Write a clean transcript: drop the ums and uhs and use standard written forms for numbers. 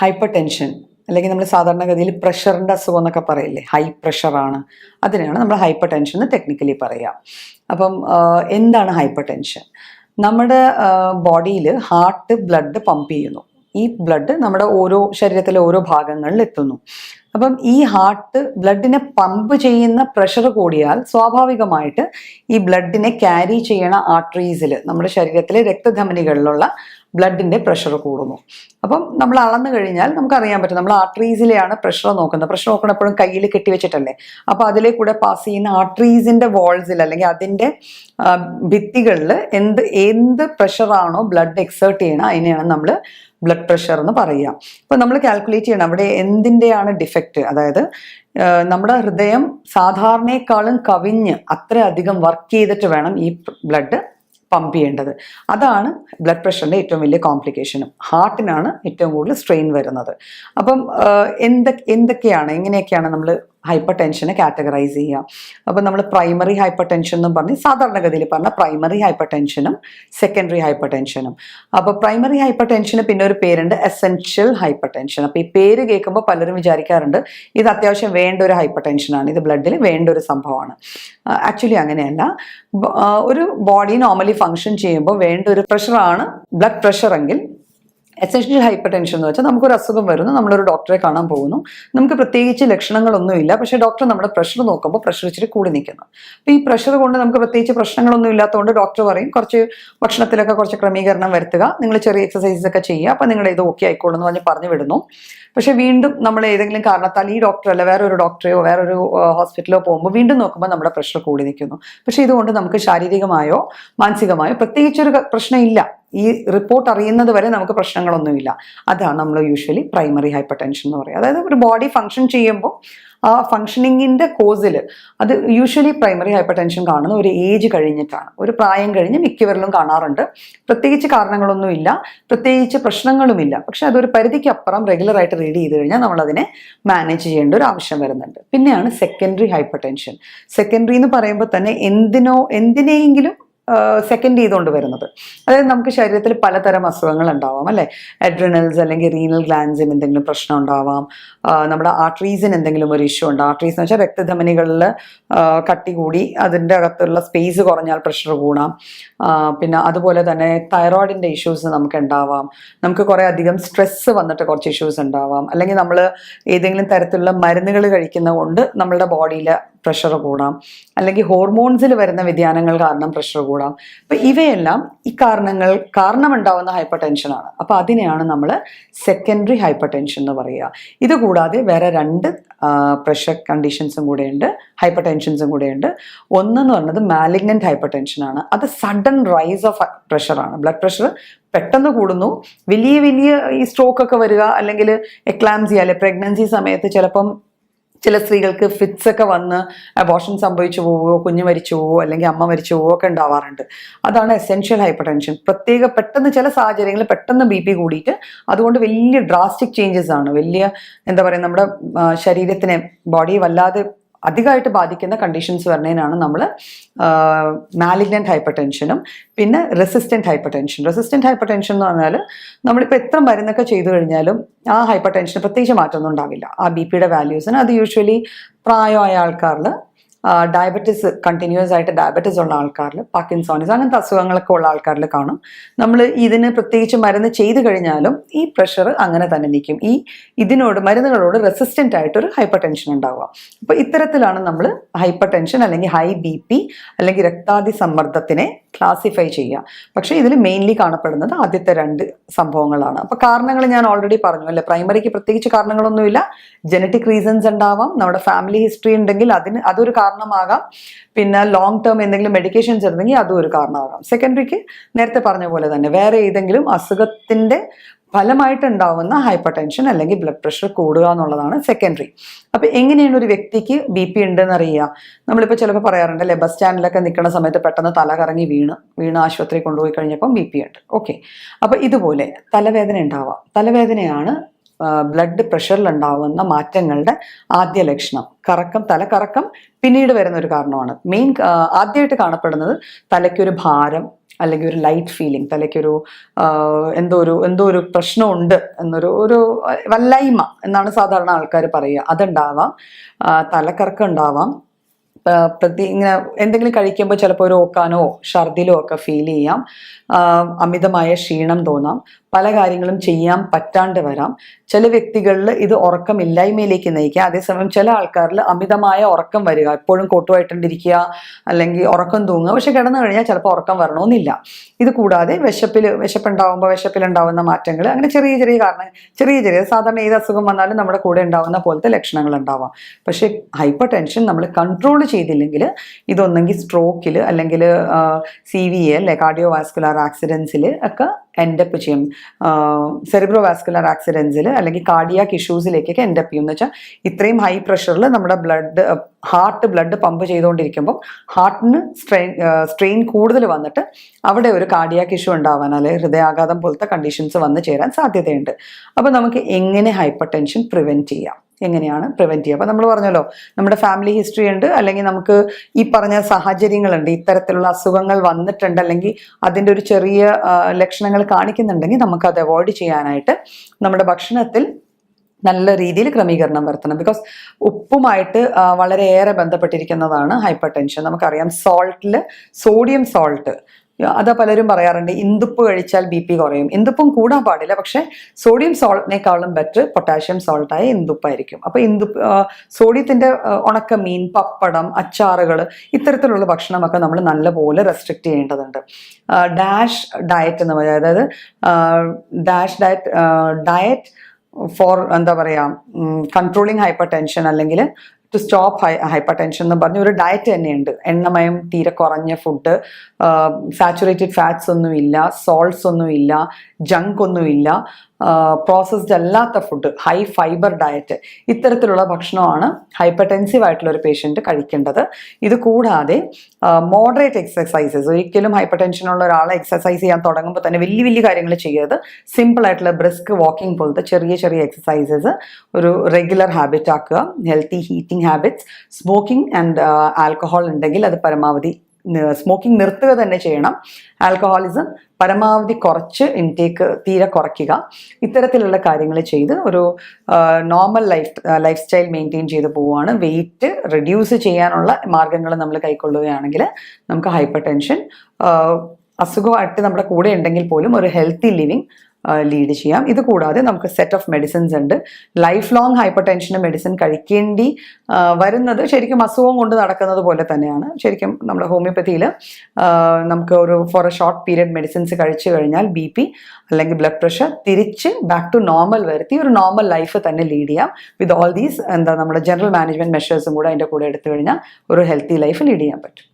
Hyper tension അല്ലെങ്കിൽ നമ്മൾ സാധാരണഗതിയിൽ പ്രഷറിൻ്റെ അസുഖം എന്നൊക്കെ പറയില്ലേ, ഹൈ പ്രഷറാണ്, അതിനെയാണ് നമ്മൾ ഹൈപ്പർ ടെൻഷൻ എന്ന് ടെക്നിക്കലി പറയുക. അപ്പം എന്താണ് ഹൈപ്പർ ടെൻഷൻ? നമ്മുടെ ബോഡിയിൽ ഹാർട്ട് ബ്ലഡ് പമ്പ് ചെയ്യുന്നു. ഈ ബ്ലഡ് നമ്മുടെ ശരീരത്തിലെ ഓരോ ഭാഗങ്ങളിൽ എത്തുന്നു. അപ്പം ഈ ഹാർട്ട് ബ്ലഡിനെ പമ്പ് ചെയ്യുന്ന പ്രഷർ കൂടിയാൽ സ്വാഭാവികമായിട്ട് ഈ ബ്ലഡിനെ ക്യാരി ചെയ്യണ ആർട്ടറീസിൽ, നമ്മുടെ ശരീരത്തിലെ രക്തധമനികളിലുള്ള ബ്ലഡിന്റെ പ്രഷർ കൂടുന്നു. അപ്പം നമ്മൾ അളന്നു കഴിഞ്ഞാൽ നമുക്കറിയാൻ പറ്റും, നമ്മൾ ആർട്ടറീസിലെയാണ് പ്രഷർ നോക്കുന്നത്. പ്രഷർ നോക്കണം എപ്പോഴും കയ്യിൽ കെട്ടിവെച്ചിട്ടല്ലേ. അപ്പോൾ അതിലെ കൂടെ പാസ് ചെയ്യുന്ന ആർട്ടറീസിന്റെ വാൾസിൽ അല്ലെങ്കിൽ അതിന്റെ ഭിത്തികളിൽ എന്ത് പ്രഷറാണോ ബ്ലഡ് എക്സേർട്ട് ചെയ്യണം അതിനെയാണ് നമ്മൾ ബ്ലഡ് പ്രഷർ എന്ന് പറയുക. അപ്പൊ നമ്മൾ കാൽക്കുലേറ്റ് ചെയ്യണം അവിടെ എന്തിൻ്റെയാണ് ഡിഫക്റ്റ്. അതായത് നമ്മുടെ ഹൃദയം സാധാരണയെക്കാളും കവിഞ്ഞ് അത്രയധികം വർക്ക് ചെയ്തിട്ട് വേണം ഈ ബ്ലഡ് പമ്പ് ചെയ്യേണ്ടത്. അതാണ് ബ്ലഡ് പ്രഷറിൻ്റെ ഏറ്റവും വലിയ കോംപ്ലിക്കേഷനും. ഹാർട്ടിനാണ് ഏറ്റവും കൂടുതൽ സ്ട്രെയിൻ വരുന്നത്. അപ്പം എങ്ങനെയൊക്കെയാണ് നമ്മൾ ഹൈപ്പർ ടെൻഷനെ കാറ്റഗറൈസ് ചെയ്യുക? അപ്പം നമ്മൾ പ്രൈമറി ഹൈപ്പർ ടെൻഷൻ എന്നും പറഞ്ഞ് സാധാരണഗതിയിൽ പറഞ്ഞ പ്രൈമറി ഹൈപ്പർ ടെൻഷനും സെക്കൻഡറി ഹൈപ്പർ ടെൻഷനും. അപ്പോൾ പ്രൈമറി ഹൈപ്പർ ടെൻഷന് പിന്നെ ഒരു പേരുണ്ട്, എസെൻഷ്യൽ ഹൈപ്പർ ടെൻഷൻ. അപ്പോൾ ഈ പേര് കേൾക്കുമ്പോൾ പലരും വിചാരിക്കാറുണ്ട് ഇത് അത്യാവശ്യം വേണ്ട ഒരു ഹൈപ്പർ ടെൻഷനാണ്, ഇത് ബ്ലഡിൽ വേണ്ട ഒരു സംഭവമാണ്. ആക്ച്വലി അങ്ങനെയല്ല. ഒരു ബോഡി നോർമലി ഫങ്ഷൻ ചെയ്യുമ്പോൾ വേണ്ട ഒരു പ്രഷറാണ് ബ്ലഡ് പ്രഷർ എങ്കിൽ എസെൻഷ്യൽ ഹൈപ്പർ ടെൻഷൻ എന്ന് വെച്ചാൽ നമുക്കൊരു അസുഖം വരുന്നു, നമ്മളൊരു ഡോക്ടറെ കാണാൻ പോകുന്നു, നമുക്ക് പ്രത്യേകിച്ച് ലക്ഷണങ്ങളൊന്നുമില്ല, പക്ഷേ ഡോക്ടർ നമ്മുടെ പ്രഷർ നോക്കുമ്പോൾ പ്രഷർ ഇച്ചിരി കൂടി നിൽക്കുന്നു. അപ്പോൾ ഈ പ്രഷർ കൊണ്ട് നമുക്ക് പ്രത്യേകിച്ച് പ്രശ്നങ്ങളൊന്നും ഇല്ലാത്തതുകൊണ്ട് ഡോക്ടർ പറയും കുറച്ച് ഭക്ഷണത്തിലൊക്കെ കുറച്ച് ക്രമീകരണം വരുത്തുക, നിങ്ങൾ ചെറിയ എക്സസൈസസ് ഒക്കെ ചെയ്യുക, അപ്പോൾ നിങ്ങളുടെ ഇത് ഓക്കെ ആയിക്കോളൂ എന്ന് പറഞ്ഞു വിടുന്നു. പക്ഷേ വീണ്ടും നമ്മൾ ഏതെങ്കിലും കാരണത്താൽ ഈ ഡോക്ടറല്ല വേറൊരു ഡോക്ടറെയോ വേറൊരു ഹോസ്പിറ്റലോ പോകുമ്പോൾ വീണ്ടും നോക്കുമ്പോൾ നമ്മുടെ പ്രഷർ കൂടി നിൽക്കുന്നു. പക്ഷേ ഇതുകൊണ്ട് നമുക്ക് ശാരീരികമായോ മാനസികമായോ പ്രത്യേകിച്ചൊരു പ്രശ്നമില്ല. ഈ റിപ്പോർട്ട് അറിയുന്നത് വരെ നമുക്ക് പ്രശ്നങ്ങളൊന്നുമില്ല. അതാണ് നമ്മൾ യൂഷ്വലി പ്രൈമറി ഹൈപ്പർ ടെൻഷൻ എന്ന് പറയുക. അതായത് ഒരു ബോഡി ഫങ്ഷൻ ചെയ്യുമ്പോൾ ആ ഫങ്ഷനിങ്ങിൻ്റെ കോസിൽ അത് യൂഷ്വലി പ്രൈമറി ഹൈപ്പർ ടെൻഷൻ കാണുന്ന ഒരു ഏജ് കഴിഞ്ഞിട്ടാണ്, ഒരു പ്രായം കഴിഞ്ഞ് മിക്കവരിലും കാണാറുണ്ട്. പ്രത്യേകിച്ച് കാരണങ്ങളൊന്നുമില്ല, പ്രത്യേകിച്ച് പ്രശ്നങ്ങളുമില്ല. പക്ഷെ അതൊരു പരിധിക്കപ്പുറം റെഗുലറായിട്ട് റീഡ് ചെയ്ത് കഴിഞ്ഞാൽ നമ്മളതിനെ മാനേജ് ചെയ്യേണ്ട ഒരു ആവശ്യം വരുന്നുണ്ട്. പിന്നെയാണ് സെക്കൻഡറി ഹൈപ്പർ ടെൻഷൻ. സെക്കൻഡറി എന്ന് പറയുമ്പോൾ തന്നെ എന്തിനെയെങ്കിലും സെക്കൻഡ് ചെയ്തുകൊണ്ട് വരുന്നത്. അതായത് നമുക്ക് ശരീരത്തിൽ പലതരം അസുഖങ്ങൾ ഉണ്ടാവാം അല്ലേ. അഡ്രിനൽസ് അല്ലെങ്കിൽ റീനൽ ഗ്ലാൻസിന് എന്തെങ്കിലും പ്രശ്നം ഉണ്ടാവാം, നമ്മുടെ ആർട്ടറീസിന് എന്തെങ്കിലും ഒരു ഇഷ്യൂ ഉണ്ടാവും. ആർട്ടറീസ് എന്ന് വെച്ചാൽ രക്തധമനികളിൽ കട്ടി കൂടി അതിൻ്റെ അകത്തുള്ള സ്പേസ് കുറഞ്ഞാൽ പ്രഷർ കൂടാം. പിന്നെ അതുപോലെ തന്നെ തൈറോയിഡിൻ്റെ ഇഷ്യൂസ് നമുക്ക് ഉണ്ടാവാം. നമുക്ക് കുറേ അധികം സ്ട്രെസ്സ് വന്നിട്ട് കുറച്ച് ഇഷ്യൂസ് ഉണ്ടാവാം. അല്ലെങ്കിൽ നമ്മൾ ഏതെങ്കിലും തരത്തിലുള്ള മരുന്നുകൾ കഴിക്കുന്നത് കൊണ്ട് നമ്മളുടെ ബോഡിയിൽ പ്രഷർ കൂടാം. അല്ലെങ്കിൽ ഹോർമോൺസിൽ വരുന്ന വ്യതിയാനങ്ങൾ കാരണം പ്രഷർ കൂടാം. അപ്പം ഇവയെല്ലാം ഈ കാരണമുണ്ടാവുന്ന ഹൈപ്പർ ടെൻഷനാണ്. അപ്പം അതിനെയാണ് നമ്മൾ സെക്കൻഡറി ഹൈപ്പർ ടെൻഷൻ എന്ന് പറയുക. ഇത് കൂടാതെ വേറെ 2 പ്രഷർ കണ്ടീഷൻസും കൂടെയുണ്ട്, ഹൈപ്പർ ടെൻഷൻസും കൂടെയുണ്ട്. ഒന്നെന്ന് പറയുന്നത് മാലിഗ്നന്റ് ഹൈപ്പർ ടെൻഷനാണ്. അത് സഡൻ റൈസ് ഓഫ് പ്രഷറാണ്. ബ്ലഡ് പ്രഷർ പെട്ടെന്ന് കൂടുന്നു, വലിയ ഈ സ്ട്രോക്ക് ഒക്കെ വരിക, അല്ലെങ്കിൽ എക്ലാംസിയ അല്ലെ പ്രഗ്നൻസി സമയത്ത് ചിലപ്പം ചില സ്ത്രീകൾക്ക് ഫിറ്റ്സ് ഒക്കെ വന്ന് അബോർഷൻ സംഭവിച്ചു പോവുകയോ കുഞ്ഞ് മരിച്ചു പോവുകയോ അല്ലെങ്കിൽ അമ്മ മരിച്ചു പോവുകയോ ഒക്കെ ഉണ്ടാവാറുണ്ട്. അതാണ് എസെൻഷ്യൽ ഹൈപ്പർ ടെൻഷൻ. പെട്ടെന്ന് ചില സാഹചര്യങ്ങളിൽ പെട്ടെന്ന് BP കൂടിയിട്ട് അതുകൊണ്ട് വലിയ ഡ്രാസ്റ്റിക് ചേഞ്ചസ് ആണ്, എന്താ പറയുക, നമ്മുടെ ശരീരത്തിനെ ബോഡിയെ വല്ലാതെ അധികമായിട്ട് ബാധിക്കുന്ന കണ്ടീഷൻസ് വരുന്നതിനാണ് നമ്മൾ മാലിഗ്നന്റ് ഹൈപ്പർ ടെൻഷനും പിന്നെ resistant hyper tension. Resistant hyper tension എന്ന് പറഞ്ഞാൽ നമ്മളിപ്പോൾ എത്ര മരുന്നൊക്കെ ചെയ്തു കഴിഞ്ഞാലും ആ ഹൈപ്പർ ടെൻഷന് പ്രത്യേകിച്ച് മാറ്റമൊന്നും ഉണ്ടാവില്ല. ആ BP യുടെ വാല്യൂസിന് അത് യൂഷ്വലി പ്രായമായ ആൾക്കാരിൽ, ഡയബറ്റിസ് കണ്ടിന്യൂസ് ആയിട്ട് ഡയബറ്റിസ് ഉള്ള ആൾക്കാരിൽ, പാർക്കിൻസോണിസ് അങ്ങനത്തെ അസുഖങ്ങളൊക്കെ ഉള്ള ആൾക്കാരിൽ കാണും. നമ്മൾ ഇതിന് പ്രത്യേകിച്ച് മരുന്ന് ചെയ്തു കഴിഞ്ഞാലും ഈ പ്രഷർ അങ്ങനെ തന്നെ നിൽക്കും. മരുന്നുകളോട് റെസിസ്റ്റൻ്റ് ആയിട്ടൊരു ഹൈപ്പർ ടെൻഷൻ ഉണ്ടാവുക. അപ്പോൾ ഇത്തരത്തിലാണ് നമ്മൾ ഹൈപ്പർ ടെൻഷൻ അല്ലെങ്കിൽ ഹൈ BP അല്ലെങ്കിൽ രക്താതി സമ്മർദ്ദത്തിനെ ക്ലാസിഫൈ ചെയ്യുക. പക്ഷേ ഇതിൽ മെയിൻലി കാണപ്പെടുന്നത് ആദ്യത്തെ 2 സംഭവങ്ങളാണ്. അപ്പോൾ കാരണങ്ങൾ ഞാൻ ഓൾറെഡി പറഞ്ഞു അല്ലേ. പ്രൈമറിക്ക് പ്രത്യേകിച്ച് കാരണങ്ങളൊന്നുമില്ല, ജനറ്റിക് റീസൺസ് ഉണ്ടാവാം, നമ്മുടെ ഫാമിലി ഹിസ്റ്ററി ഉണ്ടെങ്കിൽ അതൊരു കാരണമാകാം, പിന്നെ ലോങ് ടേം എന്തെങ്കിലും മെഡിക്കേഷൻസ് ഉണ്ടെങ്കിൽ അതും ഒരു കാരണമാകാം. സെക്കൻഡറിക്ക് നേരത്തെ പറഞ്ഞ പോലെ തന്നെ വേറെ ഏതെങ്കിലും അസുഖത്തിൻ്റെ ഫലമായിട്ടുണ്ടാവുന്ന ഹൈപ്പർ ടെൻഷൻ അല്ലെങ്കിൽ ബ്ലഡ് പ്രഷർ കൂടുക എന്നുള്ളതാണ് സെക്കൻഡറി. അപ്പം എങ്ങനെയാണ് ഒരു വ്യക്തിക്ക് BP ഉണ്ടെന്ന് അറിയുക? നമ്മളിപ്പോൾ ചിലപ്പോൾ പറയാറുണ്ട് അല്ലേ, ബസ് സ്റ്റാൻഡിലൊക്കെ നിൽക്കുന്ന സമയത്ത് പെട്ടെന്ന് തല കറങ്ങി വീണ് ആശുപത്രി കൊണ്ടുപോയി കഴിഞ്ഞപ്പം BP ഉണ്ട്. ഓക്കെ, അപ്പോൾ ഇതുപോലെ തലവേദന ഉണ്ടാവാം. തലവേദനയാണ് ബ്ലഡ് പ്രഷറിൽ ഉണ്ടാവുന്ന മാറ്റങ്ങളുടെ ആദ്യ ലക്ഷണം. തലക്കറക്കം പിന്നീട് വരുന്ന ഒരു കാരണമാണ്. ആദ്യമായിട്ട് കാണപ്പെടുന്നത് തലയ്ക്കൊരു ഭാരം, അല്ലെങ്കിൽ ഒരു ലൈറ്റ് ഫീലിംഗ്, തലയ്ക്കൊരു എന്തോ ഒരു പ്രശ്നമുണ്ട് ഒരു വല്ലായ്മ എന്നാണ് സാധാരണ ആൾക്കാർ പറയുക, അതുണ്ടാവാം. തലക്കറക്കം ഉണ്ടാവാം. ഇങ്ങനെ എന്തെങ്കിലും കഴിക്കുമ്പോൾ ചിലപ്പോൾ ഒരു ഓക്കാനോ ഛർദിലോ ഒക്കെ ഫീൽ ചെയ്യാം. അമിതമായ ക്ഷീണം തോന്നാം. പല കാര്യങ്ങളും ചെയ്യാൻ പറ്റാണ്ട് വരാം. ചില വ്യക്തികളിൽ ഇത് ഉറക്കമില്ലായ്മയിലേക്ക് നയിക്കുക. അതേസമയം ചില ആൾക്കാരിൽ അമിതമായ ഉറക്കം വരിക, എപ്പോഴും കോട്ടുമായിട്ടിരിക്കുക, അല്ലെങ്കിൽ ഉറക്കം തൂങ്ങുക. പക്ഷെ കിടന്നു കഴിഞ്ഞാൽ ചിലപ്പോൾ ഉറക്കം വരണമെന്നില്ല. ഇത് കൂടാതെ വിശപ്പിലുണ്ടാവുന്ന മാറ്റങ്ങൾ, അങ്ങനെ ചെറിയ ചെറിയ സാധാരണ ഏത് അസുഖം വന്നാലും നമ്മുടെ കൂടെ ഉണ്ടാവുന്ന പോലത്തെ ലക്ഷണങ്ങൾ ഉണ്ടാവാം. പക്ഷെ ഹൈപ്പർ ടെൻഷൻ നമ്മൾ കൺട്രോൾ ചെയ്തില്ലെങ്കിൽ ഇതൊന്നെങ്കിൽ സ്ട്രോക്കിൽ അല്ലെങ്കിൽ CVA അല്ലെ കാർഡിയോ വാസ്കുലർ ആക്സിഡൻസിൽ ഒക്കെ എൻഡപ്പ് ചെയ്യും. സെറിബ്രോ വാസ്കുലർ ആക്സിഡൻസിൽ അല്ലെങ്കിൽ കാർഡിയാക് ഇഷ്യൂസിലേക്കൊക്കെ എൻഡപ്പ് ചെയ്യും. എന്ന് വെച്ചാൽ ഇത്രയും ഹൈ പ്രഷറിൽ നമ്മുടെ ബ്ലഡ് പമ്പ് ചെയ്തുകൊണ്ടിരിക്കുമ്പോൾ ഹാർട്ടിന് സ്ട്രെയിൻ കൂടുതൽ വന്നിട്ട് അവിടെ ഒരു കാർഡിയാക് ഇഷ്യൂ ഉണ്ടാവാൻ, അല്ലെങ്കിൽ ഹൃദയാഘാതം പോലത്തെ കണ്ടീഷൻസ് വന്ന് ചേരാൻ സാധ്യതയുണ്ട്. അപ്പോൾ നമുക്ക് എങ്ങനെ ഹൈപ്പർ ടെൻഷൻ പ്രിവെൻറ്റ് ചെയ്യാം, എങ്ങനെയാണ് പ്രിവെൻറ്റ് ചെയ്യുക? അപ്പോൾ നമ്മൾ പറഞ്ഞല്ലോ, നമ്മുടെ ഫാമിലി ഹിസ്റ്ററി ഉണ്ട്, അല്ലെങ്കിൽ നമുക്ക് ഈ പറഞ്ഞ സാഹചര്യങ്ങളുണ്ട്, ഇത്തരത്തിലുള്ള അസുഖങ്ങൾ വന്നിട്ടുണ്ട്, അല്ലെങ്കിൽ അതിൻ്റെ ഒരു ചെറിയ ലക്ഷണങ്ങൾ കാണിക്കുന്നുണ്ടെങ്കിൽ നമുക്ക് അത് അവോയ്ഡ് ചെയ്യാനായിട്ട് നമ്മുടെ ഭക്ഷണത്തിൽ നല്ല രീതിയിൽ ക്രമീകരണം വരുത്തണം. ബിക്കോസ് ഉപ്പുമായിട്ട് വളരെയേറെ ബന്ധപ്പെട്ടിരിക്കുന്നതാണ് ഹൈപ്പർ ടെൻഷൻ. നമുക്കറിയാം, സോഡിയം സോൾട്ട്, അത് പലരും പറയാറുണ്ട് ഇന്ദുപ്പ് കഴിച്ചാൽ BP കുറയും. ഇന്ദുപ്പും കൂടാൻ പാടില്ല, പക്ഷെ സോഡിയം സോൾട്ടിനേക്കാളും ബെറ്റർ പൊട്ടാഷ്യം സോൾട്ടായ ഇന്ദുപ്പായിരിക്കും. അപ്പോൾ സോഡിയത്തിൻ്റെ ഉണക്കമീൻ, പപ്പടം, അച്ചാറുകൾ, ഇത്തരത്തിലുള്ള ഭക്ഷണമൊക്കെ നമ്മൾ നല്ലപോലെ റെസ്ട്രിക്റ്റ് ചെയ്യേണ്ടതുണ്ട്. ഡാഷ് ഡയറ്റ് എന്ന് പറയുന്നത്, അതായത് ഡയറ്റ് ഫോർ എന്താ പറയുക, കൺട്രോളിങ് ഹൈപ്പർ ടെൻഷൻ അല്ലെങ്കിൽ ടു സ്റ്റോപ്പ് ഹൈപ്പർ ടെൻഷൻ എന്ന് പറഞ്ഞ ഒരു ഡയറ്റ് തന്നെയുണ്ട്. എണ്ണമയം തീരെ കുറഞ്ഞ ഫുഡ്, സാച്ചുറേറ്റഡ് ഫാറ്റ്സ് ഒന്നുമില്ല, സോൾട്ട്സ് ഒന്നുമില്ല, ജങ്ക് ഒന്നുമില്ല, പ്രോസസ്ഡ് അല്ലാത്ത ഫുഡ്, ഹൈ ഫൈബർ ഡയറ്റ്, ഇത്തരത്തിലുള്ള ഭക്ഷണമാണ് ഹൈപ്പർ ടെൻസീവ് ആയിട്ടുള്ള ഒരു പേഷ്യൻറ്റ് കഴിക്കേണ്ടത്. ഇത് കൂടാതെ മോഡറേറ്റ് എക്സസൈസസ്, ഒരിക്കലും ഹൈപ്പർ ടെൻഷനുള്ള ഒരാളെ എക്സസൈസ് ചെയ്യാൻ തുടങ്ങുമ്പോൾ തന്നെ വലിയ കാര്യങ്ങൾ ചെയ്യരുത്. സിമ്പിൾ ആയിട്ടുള്ള ബ്രിസ്ക് വാക്കിംഗ് പോലത്തെ ചെറിയ എക്സസൈസസ് ഒരു റെഗുലർ ഹാബിറ്റ് ആക്കുക. Healthy heating habits, smoking and alcohol ഉണ്ടെങ്കിൽ അത് പരമാവധി സ്മോക്കിംഗ് നിർത്തുക തന്നെ ചെയ്യണം. ആൽക്കഹോളിസം പരമാവധി കുറച്ച് ഇൻടേക്ക് തീരെ കുറയ്ക്കുക. ഇത്തരത്തിലുള്ള കാര്യങ്ങൾ ചെയ്ത് ഒരു നോർമൽ ലൈഫ് സ്റ്റൈൽ മെയിൻറ്റെയിൻ ചെയ്ത് പോവുകയാണ്. വെയിറ്റ് റെഡ്യൂസ് ചെയ്യാനുള്ള മാർഗങ്ങൾ നമ്മൾ കൈക്കൊള്ളുകയാണെങ്കിൽ നമുക്ക് ഹൈപ്പർ ടെൻഷൻ അസുഖമായിട്ട് നമ്മുടെ കൂടെ ഉണ്ടെങ്കിൽ പോലും ഒരു ഹെൽത്തി ലിവിങ് ലീഡ് ചെയ്യാം. ഇത് കൂടാതെ നമുക്ക് സെറ്റ് ഓഫ് മെഡിസിൻസ് ഉണ്ട്. ലൈഫ് ലോങ് ഹൈപ്പർ ടെൻഷന് മെഡിസിൻ കഴിക്കേണ്ടി വരുന്നത് ശരിക്കും അസുഖം കൊണ്ട് നടക്കുന്നത് പോലെ തന്നെയാണ്. ശരിക്കും നമ്മുടെ ഹോമിയോപ്പതിയിൽ നമുക്ക് for a short period medicines കഴിച്ചു കഴിഞ്ഞാൽ BP അല്ലെങ്കിൽ ബ്ലഡ് പ്രഷർ തിരിച്ച് ബാക്ക് ടു നോർമൽ വരുത്തി ഒരു നോർമൽ ലൈഫ് തന്നെ ലീഡ് ചെയ്യാം. വിത്ത് ഓൾ ദീസ് നമ്മുടെ ജനറൽ മാനേജ്മെന്റ് മെഷേഴ്സും കൂടെ അതിൻ്റെ കൂടെ എടുത്തു കഴിഞ്ഞാൽ ഒരു ഹെൽത്തി ലൈഫ് ലീഡ് ചെയ്യാൻ പറ്റും.